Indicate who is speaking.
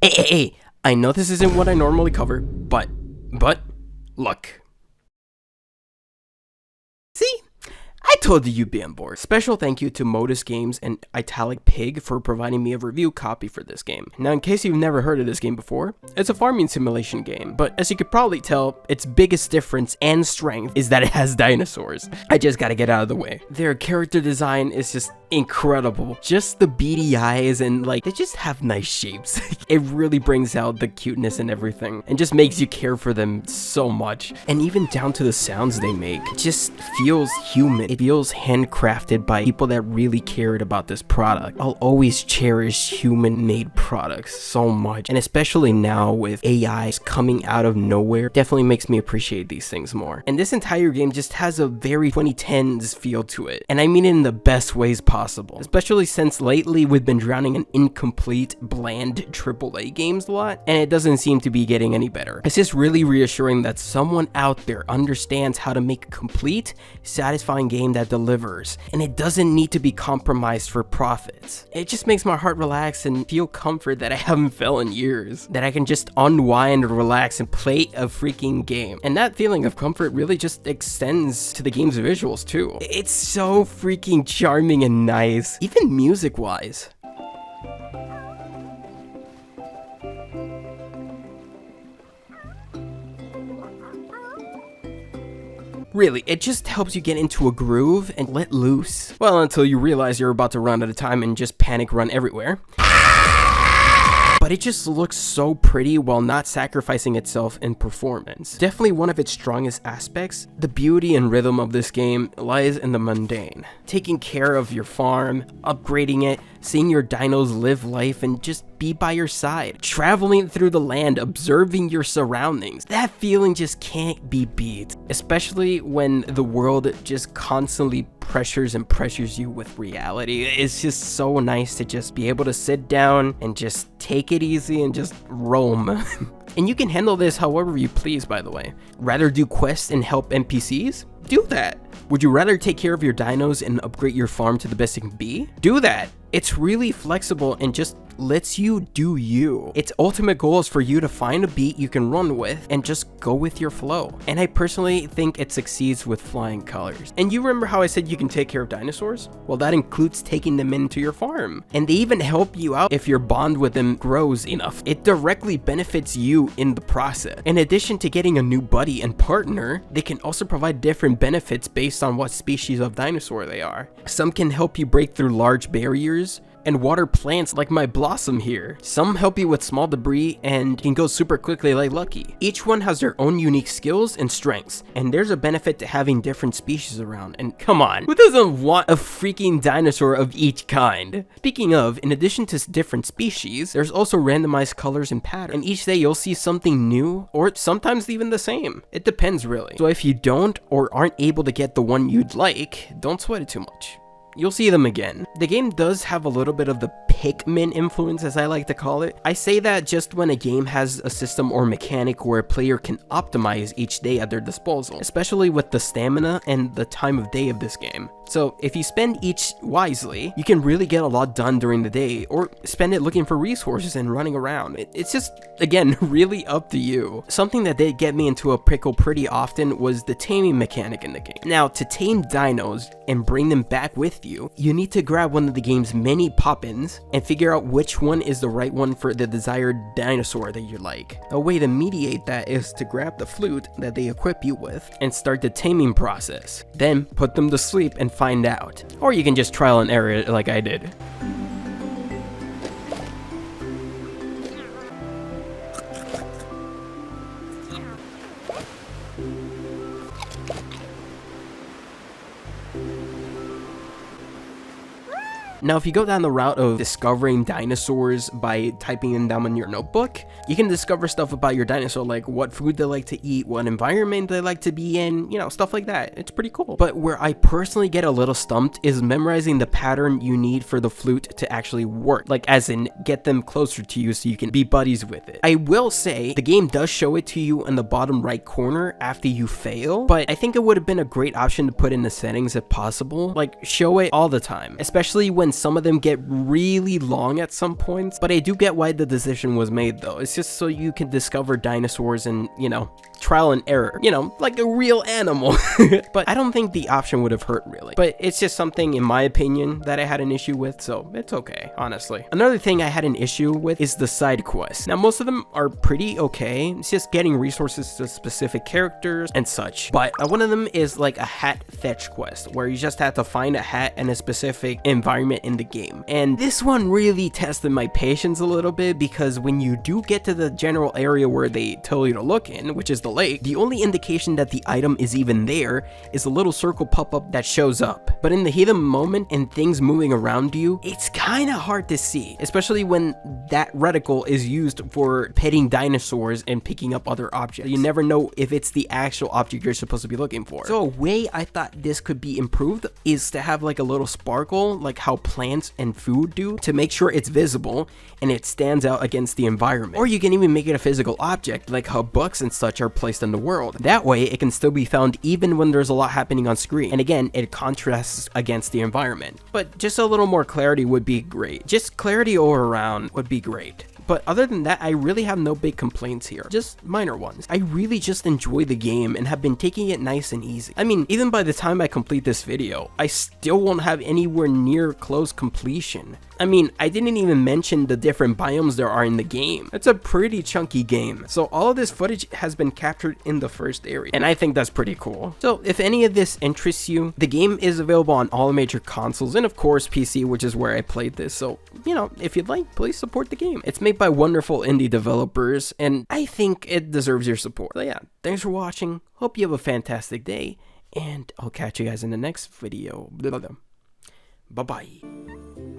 Speaker 1: Hey, I know this isn't what I normally cover, but, look. See? I told you you'd be on board. Special thank you to Modus Games and Italic Pig for providing me a review copy for this game. Now, in case you've never heard of this game before, it's a farming simulation game, but as you could probably tell, its biggest difference and strength is that it has dinosaurs. I just gotta get out of the way. Their character design is just incredible. Just the beady eyes and like, they just have nice shapes. It really brings out the cuteness and everything and just makes you care for them so much. And even down to the sounds they make, it just feels human. It feels handcrafted by people that really cared about this product. I'll always cherish human-made products so much, and especially now with AIs coming out of nowhere, definitely makes me appreciate these things more. And this entire game just has a very 2010s feel to it, and I mean it in the best ways possible, especially since lately we've been drowning in incomplete, bland AAA games a lot, and it doesn't seem to be getting any better. It's just really reassuring that someone out there understands how to make a complete, satisfying game that delivers, and it doesn't need to be compromised for profits. It just makes my heart relax and feel comfort that I haven't felt in years, that I can just unwind, relax, and play a freaking game. And that feeling of comfort really just extends to the game's visuals too. It's so freaking charming and nice, even music-wise. Really, it just helps you get into a groove and let loose. Well, until you realize you're about to run out of time and just panic run everywhere. But it just looks so pretty while not sacrificing itself in performance. Definitely one of its strongest aspects, the beauty and rhythm of this game lies in the mundane. Taking care of your farm, upgrading it, seeing your dinos live life and just be by your side. Traveling through the land, observing your surroundings. That feeling just can't be beat. Especially when the world just constantly pressures you with reality. It's just so nice to just be able to sit down and just take it easy and just roam. And you can handle this however you please, by the way. Rather do quests and help NPCs? Do that. Would you rather take care of your dinos and upgrade your farm to the best it can be? Do that. It's really flexible and just lets you do you. Its ultimate goal is for you to find a beat you can run with and just go with your flow. And I personally think it succeeds with flying colors. And you remember how I said you can take care of dinosaurs? Well, that includes taking them into your farm. And they even help you out if your bond with them grows enough. It directly benefits you in the process. In addition to getting a new buddy and partner, they can also provide different benefits based on what species of dinosaur they are. Some can help you break through large barriers and water plants like my Blossom here. Some help you with small debris and can go super quickly like Lucky. Each one has their own unique skills and strengths, and there's a benefit to having different species around. And come on, who doesn't want a freaking dinosaur of each kind? Speaking of, in addition to different species, there's also randomized colors and patterns, and each day you'll see something new, or sometimes even the same. It depends really. So if you don't or aren't able to get the one you'd like, don't sweat it too much. You'll see them again. The game does have a little bit of the Pikmin influence, as I like to call it. I say that just when a game has a system or mechanic where a player can optimize each day at their disposal, especially with the stamina and the time of day of this game. So if you spend each wisely, you can really get a lot done during the day, or spend it looking for resources and running around. It's just, again, really up to you. Something that did get me into a pickle pretty often was the taming mechanic in the game. Now, to tame dinos and bring them back with you, you need to grab one of the game's many pop-ins and figure out which one is the right one for the desired dinosaur that you like. A way to mediate that is to grab the flute that they equip you with and start the taming process. Then put them to sleep and find out. Or you can just trial and error it like I did. Now, if you go down the route of discovering dinosaurs by typing them in your notebook, you can discover stuff about your dinosaur, like what food they like to eat, what environment they like to be in, stuff like that. It's pretty cool. But where I personally get a little stumped is memorizing the pattern you need for the flute to actually work, like as in get them closer to you so you can be buddies with it. I will say the game does show it to you in the bottom right corner after you fail, but I think it would have been a great option to put in the settings if possible, like show it all the time, especially when and some of them get really long at some points, but I do get why the decision was made though. It's just so you can discover dinosaurs and, you know, trial and error, you know, like a real animal. But I don't think the option would have hurt really, but it's just something in my opinion that I had an issue with, so it's okay, honestly. Another thing I had an issue with is the side quests. Now most of them are pretty okay, it's just getting resources to specific characters and such, but one of them is like a hat fetch quest where you just have to find a hat in a specific environment in the game, and this one really tested my patience a little bit, because when you do get to the general area where they tell you to look in, which is the lake, the only indication that the item is even there is a little circle pop-up that shows up. But in the heat of the moment and things moving around you, it's kind of hard to see, especially when that reticle is used for petting dinosaurs and picking up other objects. You never know if it's the actual object you're supposed to be looking for. So a way I thought this could be improved is to have like a little sparkle, like how plants and food do, to make sure it's visible and it stands out against the environment. Or you can even make it a physical object, like how books and such are placed in the world. That way it can still be found even when there's a lot happening on screen, and again, it contrasts against the environment. But just a little more clarity would be great. Just clarity all around would be great. But other than that, I really have no big complaints here, just minor ones. I really just enjoy the game and have been taking it nice and easy. I mean, even by the time I complete this video, I still won't have anywhere near close completion. I mean, I didn't even mention the different biomes there are in the game. It's a pretty chunky game. So all of this footage has been captured in the first area, and I think that's pretty cool. So if any of this interests you, the game is available on all major consoles and of course PC, which is where I played this. So, you know, if you'd like, please support the game. It's made by wonderful indie developers, and I think it deserves your support. So yeah, thanks for watching. Hope you have a fantastic day, and I'll catch you guys in the next video. Bye-bye.